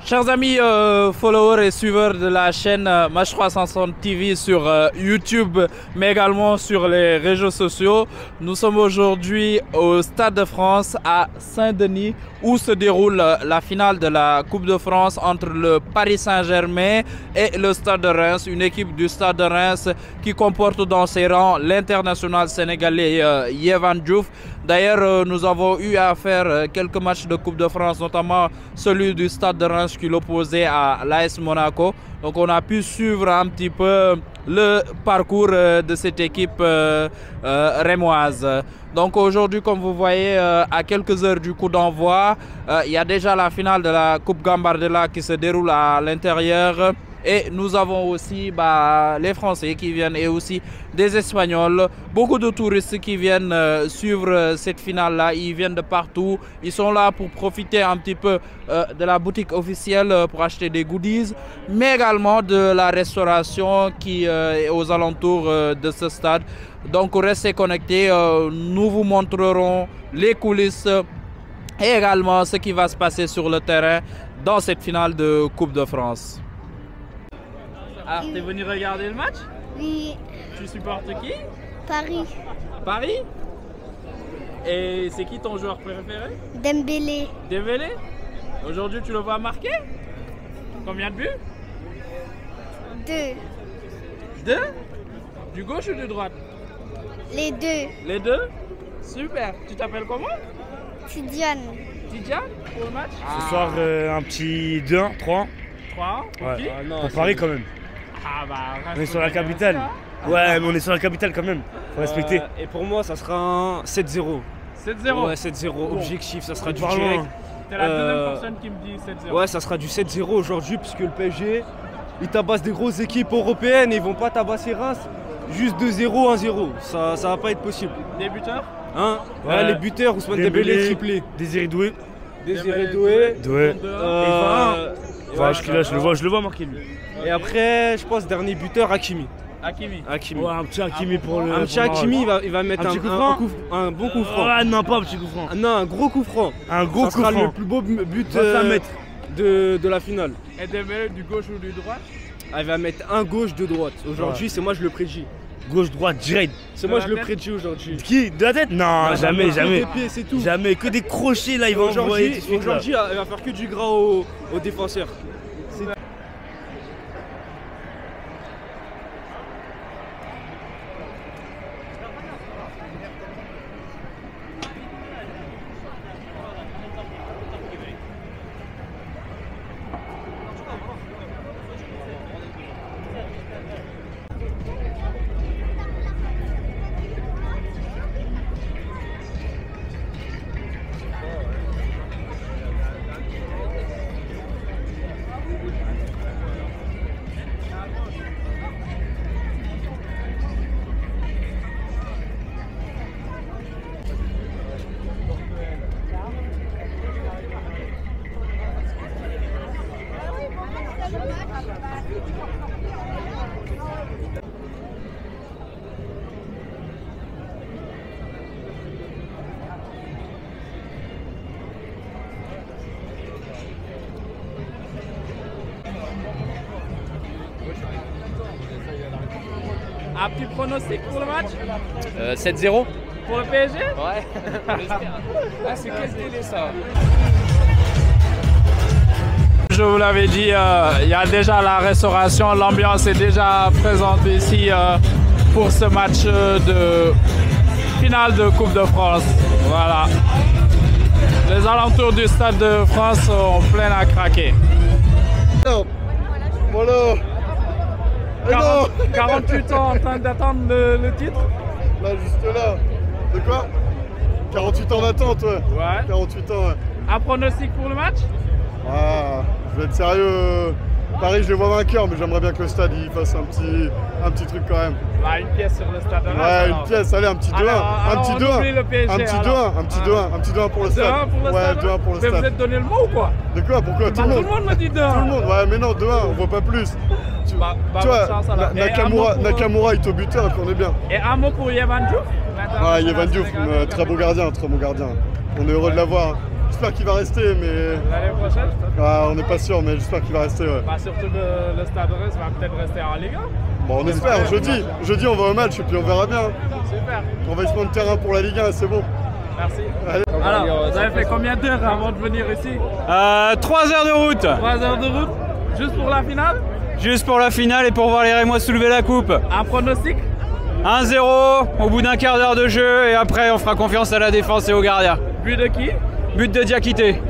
Chers amis followers et suiveurs de la chaîne Match 360 TV sur YouTube, mais également sur les réseaux sociaux, nous sommes aujourd'hui au Stade de France à Saint-Denis où se déroule la finale de la Coupe de France entre le Paris Saint-Germain et le Stade de Reims, une équipe du Stade de Reims qui comporte dans ses rangs l'international sénégalais Yehvan Diouf. D'ailleurs, nous avons eu à faire quelques matchs de Coupe de France, notamment celui du Stade de Reims qui l'opposait à l'AS Monaco. Donc on a pu suivre un petit peu le parcours de cette équipe rémoise. Donc aujourd'hui, comme vous voyez, à quelques heures du coup d'envoi, il y a déjà la finale de la Coupe Gambardella qui se déroule à l'intérieur. Et nous avons aussi les Français qui viennent et aussi des Espagnols. Beaucoup de touristes qui viennent suivre cette finale-là. Ils viennent de partout. Ils sont là pour profiter un petit peu de la boutique officielle pour acheter des goodies, mais également de la restauration qui est aux alentours de ce stade. Donc restez connectés. Nous vous montrerons les coulisses et également ce qui va se passer sur le terrain dans cette finale de Coupe de France. Alors, t'es venu regarder le match? Oui. Tu supportes qui? Paris. Paris? Et c'est qui ton joueur préféré? Dembélé. Dembélé? Aujourd'hui, tu le vois marquer? Combien de buts? 2. 2? Du gauche ou du droite? Les deux. Les deux? Super. Tu t'appelles comment? Tidiane. Tidiane pour le match? Ce soir, un petit 2-1, 3-1. 3 pour Ouais. qui? Pour Paris quand même. Ah On est sur la capitale. Ouais, mais on est sur la capitale quand même. Faut respecter. Et pour moi, ça sera un 7-0. 7-0? Ouais, 7-0. Bon. Objectif, ça sera du Parlons. direct. T'es la deuxième personne qui me dit 7-0. Ouais, ça sera du 7-0 aujourd'hui, puisque le PSG, ils tabassent des grosses équipes européennes et ils vont pas tabasser Reims. Juste 2-0, 1-0. Ça va pas être possible. Des buteurs? Hein? Ouais. Ouais, les buteurs, Ousmane Dembélé, triplé. Désiré Doué. Désiré Doué. Doué. Ouais, Je le vois marquer lui. Et après, je pense, dernier buteur, Hakimi. Hakimi. Hakimi. Ouais, un petit Hakimi pour le. Un petit pour le Hakimi, Maroc. il va mettre Un petit coup franc. un bon coup franc. Ah non, pas un petit coup franc. Ah non, un gros coup franc. Un gros Ça coup sera franc. le plus beau but 25 mètres. de la finale. Et Dembélé du gauche ou du droite? Elle va mettre un gauche, deux droite. Aujourd'hui, c'est moi je le prédis. Gauche, droite, direct. C'est moi je le prédis aujourd'hui. Qui? De la tête? Non, jamais, Que jamais. des pieds, c'est tout. Jamais. Que des crochets là, ils vont envoyer. Aujourd'hui, elle va faire que du gras aux défenseurs. Un petit pronostic pour le match? 7-0. Pour le PSG? Ouais. Ah, c'est quelle télé ça? Je vous l'avais dit, il y a déjà la restauration, l'ambiance est déjà présente ici pour ce match de finale de Coupe de France. Voilà. Les alentours du Stade de France sont pleins à craquer. Voilà. 48 ans en train d'attendre le titre? Là, juste là. De quoi? 48 ans d'attente, ouais. Ouais. 48 ans, ouais. Un pronostic pour le match? Ah, je vais être sérieux. Paris, je les vois vainqueurs, mais j'aimerais bien que le stade il fasse un petit truc quand même. Bah, une pièce sur le Stade de Reims. Ouais, alors. une pièce, allez, un petit 2-1. Un petit 2-1. Un petit 2-1. Un petit 2-1. Un petit 2-1 pour le stade. 2-1 pour le Ouais, stade? 2-1 pour le Mais vous stade. êtes donné le mot ou quoi? De quoi? Pourquoi? Tout le monde. me dit 2-1. Tout le monde. Ouais, mais non, 2-1, on voit pas plus. Tu Bah, tu vois, bonne chance, alors. Et un Nakamura, mot pour- Nakamura, il est au buteur, on est bien. Et un mot pour Yehvan Diouf? Ah, Yehvan Diouf, très bon gardien, très bon gardien. On est heureux de l'avoir. j'espère qu'il va rester, mais L'année prochaine on n'est pas sûr, mais j'espère qu'il va rester. Ouais. bah, surtout que le Stade Rennais va peut-être rester en Ligue 1. Bon, on espère, jeudi on va au match et puis on verra bien. Super, Envahissement de terrain pour la Ligue 1, c'est bon. merci. Allez. Alors, vous avez fait combien d'heures avant de venir ici? 3 heures de route. 3 heures de route, juste pour la finale? Juste pour la finale et pour voir les Rémois soulever la coupe. Un pronostic? 1-0 au bout d'un quart d'heure de jeu et après on fera confiance à la défense et au gardien. But de qui? But de Diakité.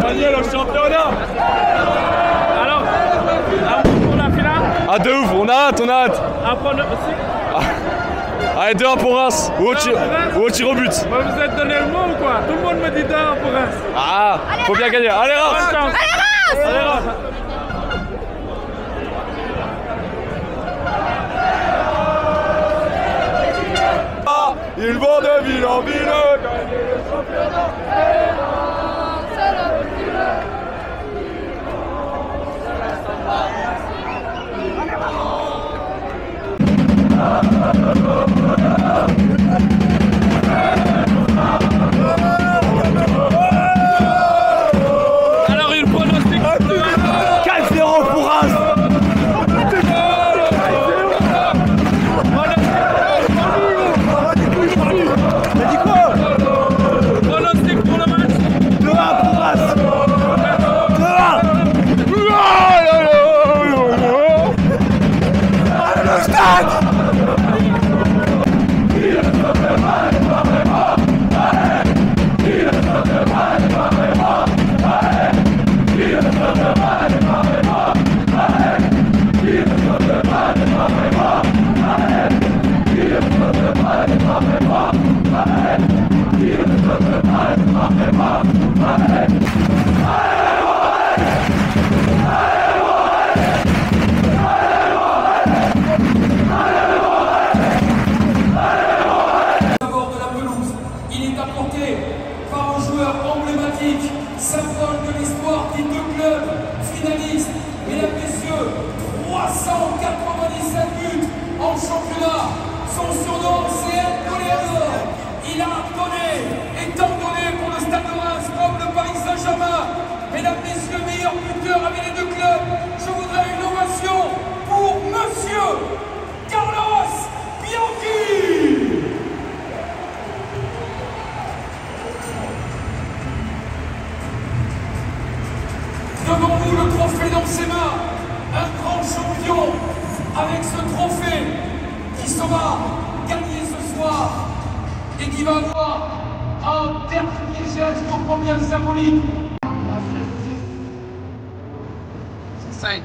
Gagner le championnat. Alors, pour la finale? Ah de ouf, on a hâte. Un pronostic? Allez 2-1 pour Reims, ou au tir au but. Vous êtes donné le mot ou quoi? Tout le monde me dit 2-1 pour Reims. Ah, faut bien gagner. Allez Reims. Bonne chance. Allez Reims. Ils vont de ville en ville gagner le championnat. Alors une pronostic? 4-0 pour Reims. Pronostic pour le match? 2-1 pour Reims. 2-1. Le stade. D'abord de la pelouse, il est apporté par un joueur emblématique, symbole de l'histoire des deux clubs finalistes. Mesdames, messieurs, 397 buts en championnat. Son surnom, c'est El Goleador. Il a donné et tant donné pour le Stade de Reims comme le Paris Saint-Germain. Mesdames, messieurs, meilleur buteur avec les deux clubs. Je voudrais une ovation pour Monsieur Carlos Bianchi. Devant vous, le trophée dans ses mains, un grand champion avec ce trophée qui sera gagné ce soir et qui va avoir un dernier geste pour combien symbolique. 5.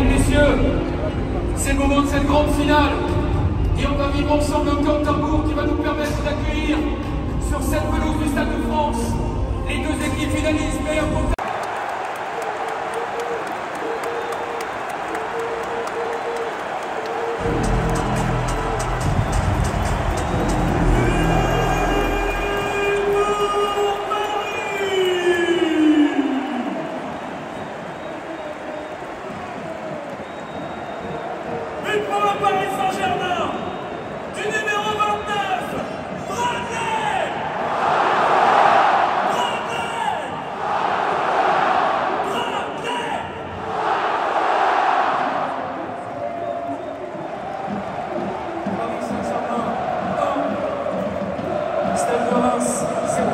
Mesdames, Messieurs, c'est le moment de cette grande finale. Et on va vivre ensemble un temps de tambour qui va nous permettre d'accueillir sur cette pelouse du Stade de France les deux équipes finalistes meilleures pour pour le Paris Saint-Germain, du numéro 29, Bradley! Bradley! Bradley! Paris Saint-Germain 1, Stade de Reims 0.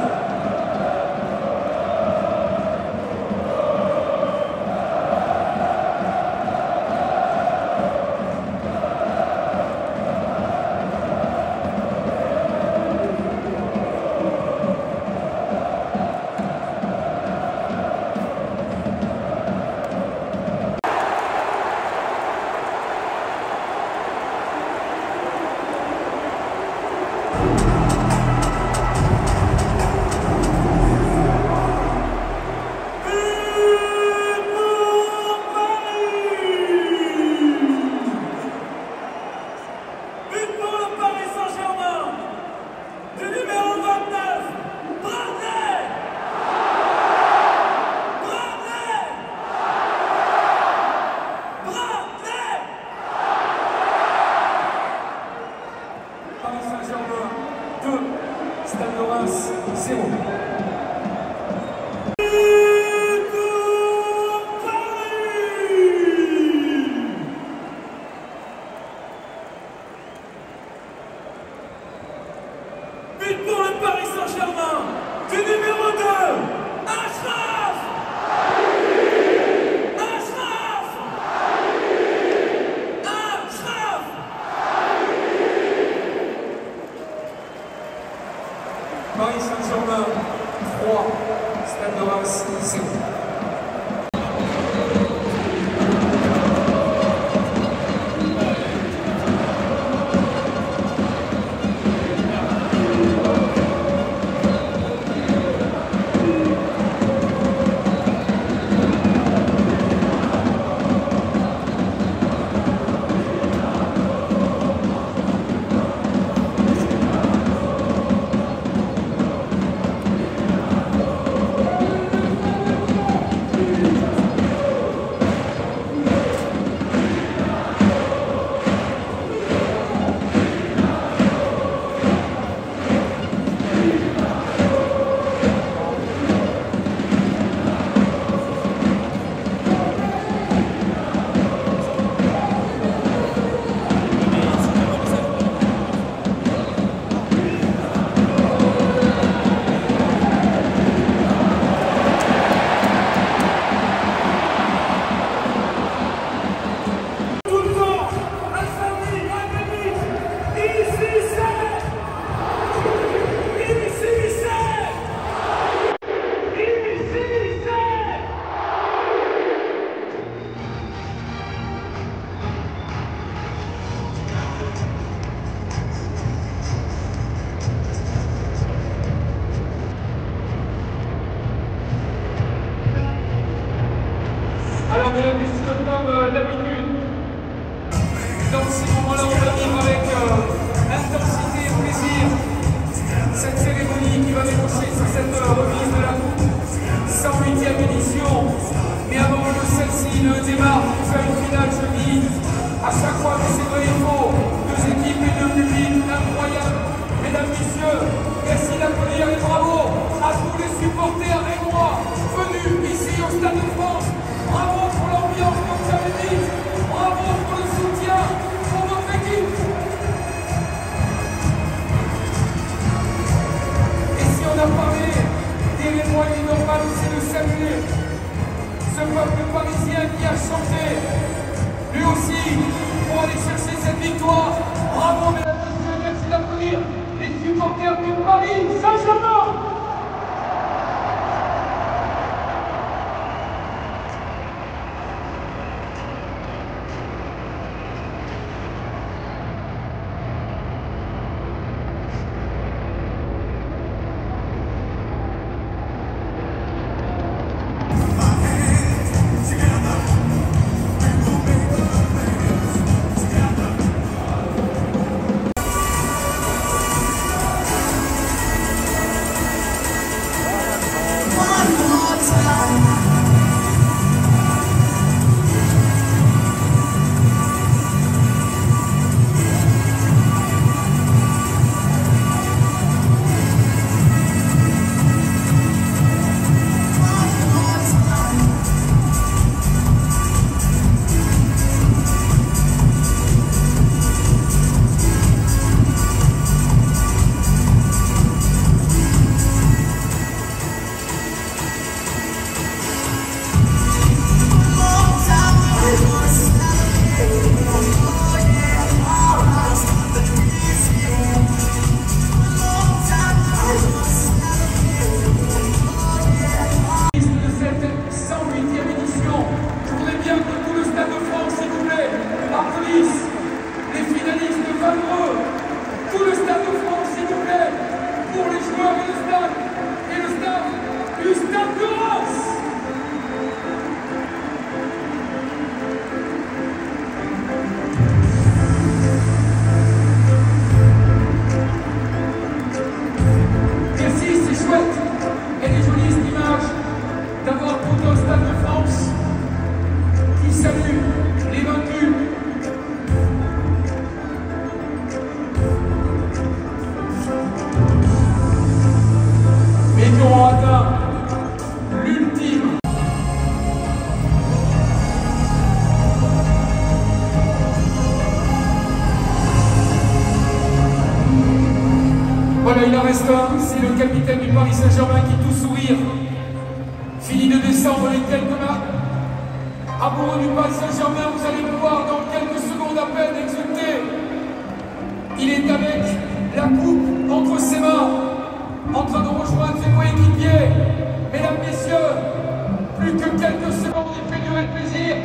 Paris Saint-Germain 2, Stade de Reims 0. But pour le Paris Saint-Germain, du numéro 2, Achraf! Achraf! Achraf! Paris Saint-Germain 3, Stade de Reims 0. Alors, mesdames et messieurs, comme d'habitude, dans ces moments-là, on va vivre avec intensité et plaisir cette cérémonie qui va déboucher sur cette remise de la coupe, 108e édition. Mais avant que celle-ci ne démarre pour faire une finale, je dis à chaque fois que c'est vrai, il faut deux équipes et deux publics incroyables. Mesdames, messieurs, merci d'applaudir et bravo à tous les supporters et moi venus ici au Stade de France. Bravo pour l'ambiance, comme j'avais dit. Bravo pour le soutien pour votre équipe. Et si on a parlé des mois, il est normal aussi de saluer ce peuple parisien qui a chanté, lui aussi, pour aller chercher cette victoire. Bravo, mesdames et messieurs, merci d'applaudir les supporters du Paris Saint-Germain. Saint-Germain qui tout sourire finit de descendre les quelques marques. Amoureux du Paris Saint-Germain, vous allez le voir dans quelques secondes à peine exulter. Il est avec la coupe entre ses mains, en train de rejoindre ses coéquipiers. Mesdames, messieurs, plus que quelques secondes, il fait durer le plaisir.